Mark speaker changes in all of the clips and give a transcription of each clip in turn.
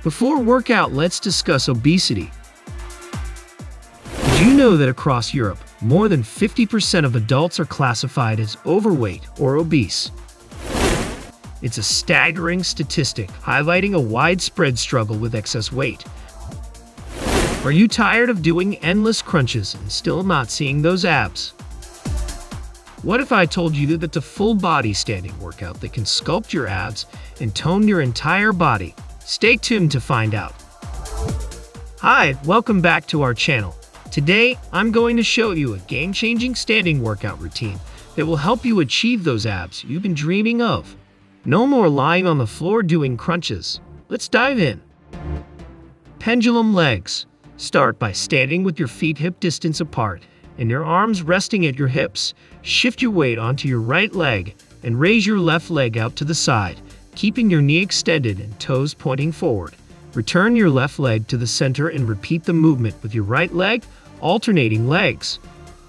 Speaker 1: Before workout, let's discuss obesity. Did you know that across Europe, more than 50% of adults are classified as overweight or obese? It's a staggering statistic highlighting a widespread struggle with excess weight. Are you tired of doing endless crunches and still not seeing those abs? What if I told you that the full body standing workout that can sculpt your abs and tone your entire body? Stay tuned to find out. Hi, welcome back to our channel. Today, I'm going to show you a game-changing standing workout routine that will help you achieve those abs you've been dreaming of. No more lying on the floor doing crunches. Let's dive in. Pendulum legs. Start by standing with your feet hip distance apart and your arms resting at your hips. Shift your weight onto your right leg and raise your left leg out to the side, keeping your knee extended and toes pointing forward. Return your left leg to the center and repeat the movement with your right leg, alternating legs.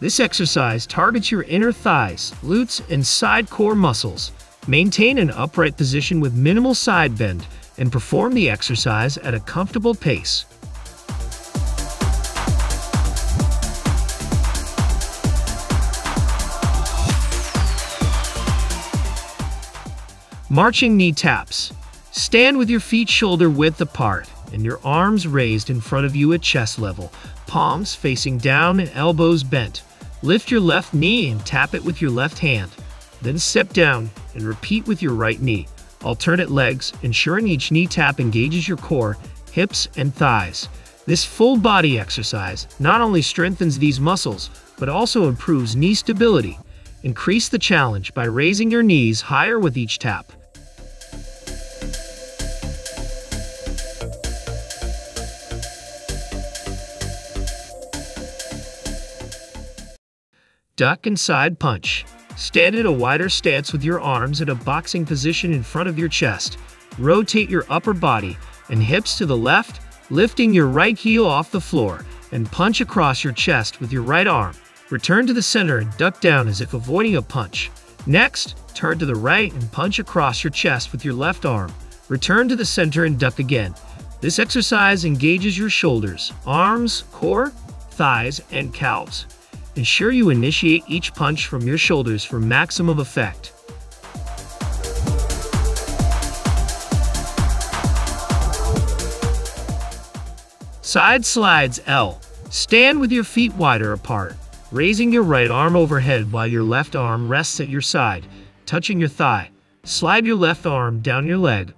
Speaker 1: This exercise targets your inner thighs, glutes, and side core muscles. Maintain an upright position with minimal side bend and perform the exercise at a comfortable pace. Marching knee taps. Stand with your feet shoulder width apart and your arms raised in front of you at chest level, palms facing down and elbows bent. Lift your left knee and tap it with your left hand. Then step down and repeat with your right knee. Alternate legs, ensuring each knee tap engages your core, hips, and thighs. This full body exercise not only strengthens these muscles, but also improves knee stability. Increase the challenge by raising your knees higher with each tap. Duck and side punch. Stand at a wider stance with your arms at a boxing position in front of your chest. Rotate your upper body and hips to the left, lifting your right heel off the floor, and punch across your chest with your right arm. Return to the center and duck down as if avoiding a punch. Next, turn to the right and punch across your chest with your left arm. Return to the center and duck again. This exercise engages your shoulders, arms, core, thighs, and calves. Ensure you initiate each punch from your shoulders for maximum effect. Side slides L. Stand with your feet wider apart, raising your right arm overhead while your left arm rests at your side, touching your thigh. Slide your left arm down your leg,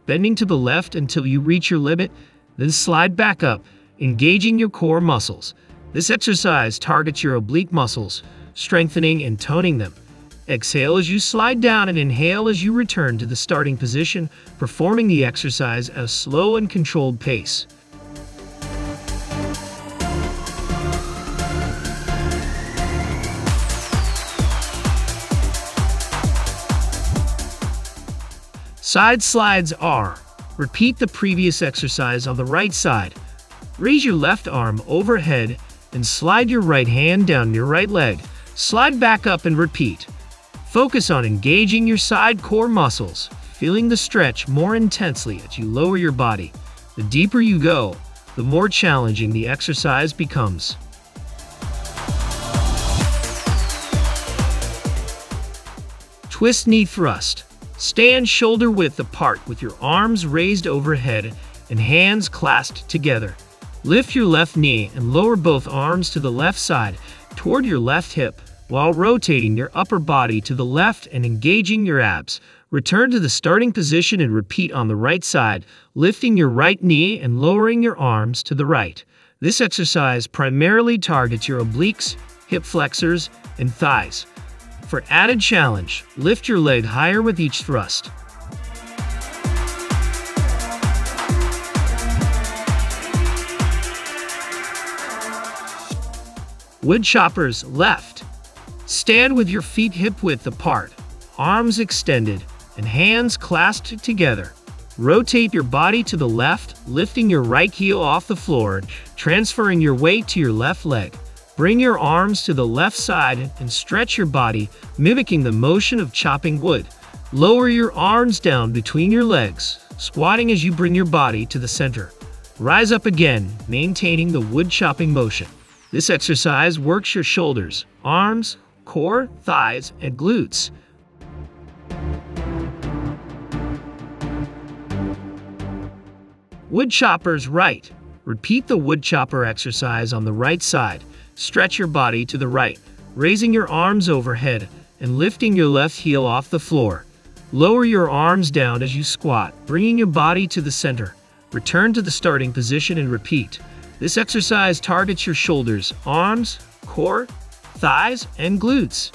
Speaker 1: bending to the left until you reach your limit, then slide back up, engaging your core muscles. This exercise targets your oblique muscles, strengthening and toning them. Exhale as you slide down and inhale as you return to the starting position, performing the exercise at a slow and controlled pace. Side slides R. Repeat the previous exercise on the right side. Raise your left arm overhead and slide your right hand down your right leg. Slide back up and repeat. Focus on engaging your side core muscles, feeling the stretch more intensely as you lower your body. The deeper you go, the more challenging the exercise becomes. Twist knee thrust. Stand shoulder width apart with your arms raised overhead and hands clasped together. Lift your left knee and lower both arms to the left side toward your left hip while rotating your upper body to the left and engaging your abs. Return to the starting position and repeat on the right side, lifting your right knee and lowering your arms to the right. This exercise primarily targets your obliques, hip flexors, and thighs. For added challenge, lift your leg higher with each thrust. Wood choppers left. Stand with your feet hip width apart, arms extended, and hands clasped together. Rotate your body to the left, lifting your right heel off the floor, transferring your weight to your left leg. Bring your arms to the left side and stretch your body, mimicking the motion of chopping wood. Lower your arms down between your legs. squatting as you bring your body to the center. Rise up again, maintaining the wood chopping motion. This exercise works your shoulders, arms, core, thighs, and glutes. Wood choppers right. Repeat the wood chopper exercise on the right side. Stretch your body to the right, raising your arms overhead and lifting your left heel off the floor. Lower your arms down as you squat, bringing your body to the center. Return to the starting position and repeat. This exercise targets your shoulders, arms, core, thighs, and glutes.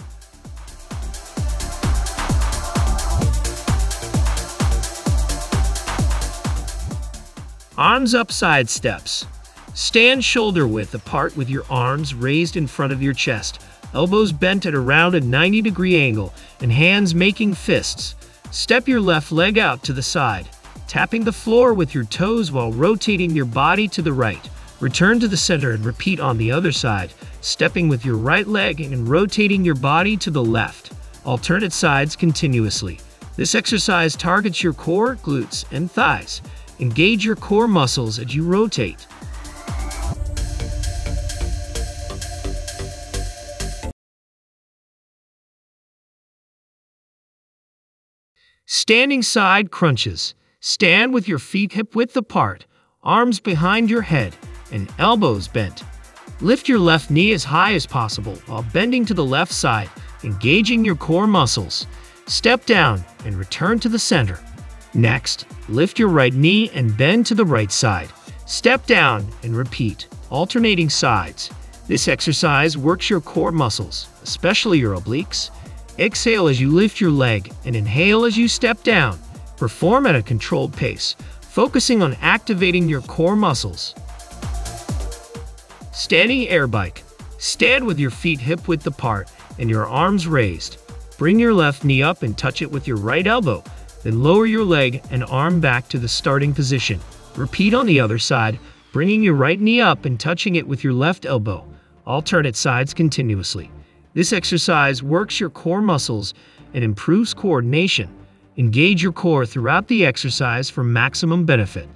Speaker 1: Arms up side steps. Stand shoulder width apart with your arms raised in front of your chest, elbows bent at around a 90-degree angle, and hands making fists. Step your left leg out to the side, tapping the floor with your toes while rotating your body to the right. Return to the center and repeat on the other side, stepping with your right leg and rotating your body to the left. Alternate sides continuously. This exercise targets your core, glutes, and thighs. Engage your core muscles as you rotate. Standing side crunches. Stand with your feet hip-width apart, arms behind your head, and elbows bent. Lift your left knee as high as possible while bending to the left side, engaging your core muscles. Step down and return to the center. Next, lift your right knee and bend to the right side. Step down and repeat, alternating sides. This exercise works your core muscles, especially your obliques. Exhale as you lift your leg and inhale as you step down. Perform at a controlled pace, focusing on activating your core muscles. Standing air bike. Stand with your feet hip-width apart and your arms raised. Bring your left knee up and touch it with your right elbow. Then lower your leg and arm back to the starting position. Repeat on the other side, bringing your right knee up and touching it with your left elbow. Alternate sides continuously. This exercise works your core muscles and improves coordination. Engage your core throughout the exercise for maximum benefit.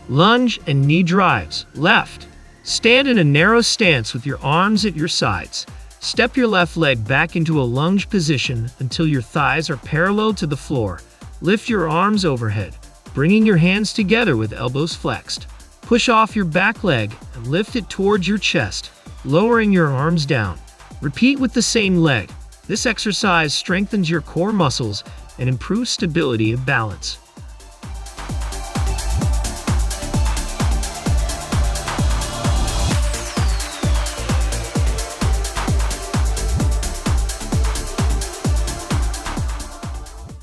Speaker 1: Lunge and knee drives. Left. Stand in a narrow stance with your arms at your sides. Step your left leg back into a lunge position until your thighs are parallel to the floor. Lift your arms overhead, bringing your hands together with elbows flexed. Push off your back leg and lift it towards your chest, lowering your arms down. Repeat with the same leg. This exercise strengthens your core muscles and improves stability and balance.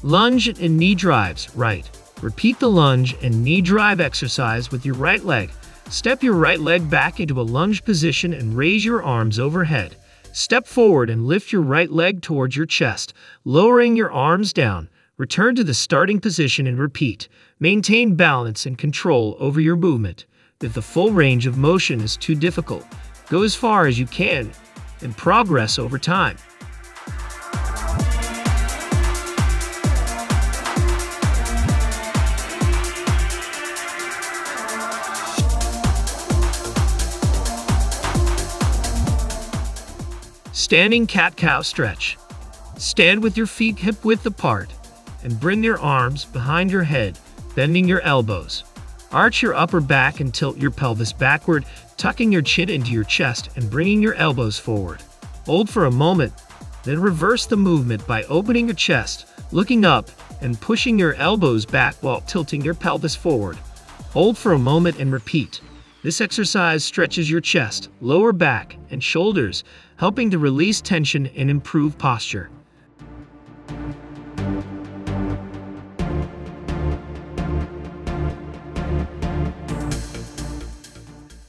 Speaker 1: Lunge and knee drives. Right. Repeat the lunge and knee drive exercise with your right leg. Step your right leg back into a lunge position and raise your arms overhead. Step forward and lift your right leg towards your chest, lowering your arms down. Return to the starting position and repeat. Maintain balance and control over your movement. If the full range of motion is too difficult, go as far as you can and progress over time. Standing cat-cow stretch. Stand with your feet hip-width apart and bring your arms behind your head, bending your elbows. Arch your upper back and tilt your pelvis backward, tucking your chin into your chest and bringing your elbows forward. Hold for a moment, then reverse the movement by opening your chest, looking up, and pushing your elbows back while tilting your pelvis forward. Hold for a moment and repeat. This exercise stretches your chest, lower back, and shoulders, helping to release tension and improve posture.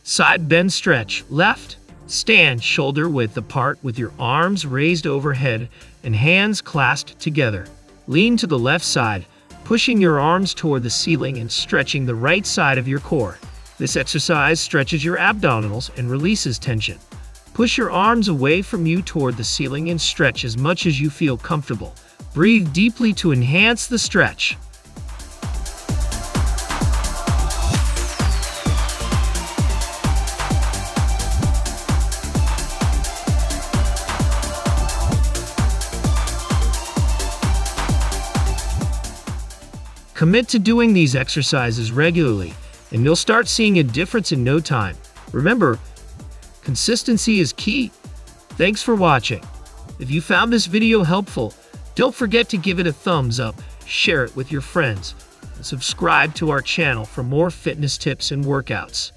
Speaker 1: Side bend stretch. Left. Stand shoulder width apart with your arms raised overhead and hands clasped together. Lean to the left side, pushing your arms toward the ceiling and stretching the right side of your core. This exercise stretches your abdominals and releases tension. Push your arms away from you toward the ceiling and stretch as much as you feel comfortable. Breathe deeply to enhance the stretch. Commit to doing these exercises regularly, and you'll start seeing a difference in no time. Remember, consistency is key. Thanks for watching. If you found this video helpful, don't forget to give it a thumbs up, share it with your friends, and subscribe to our channel for more fitness tips and workouts.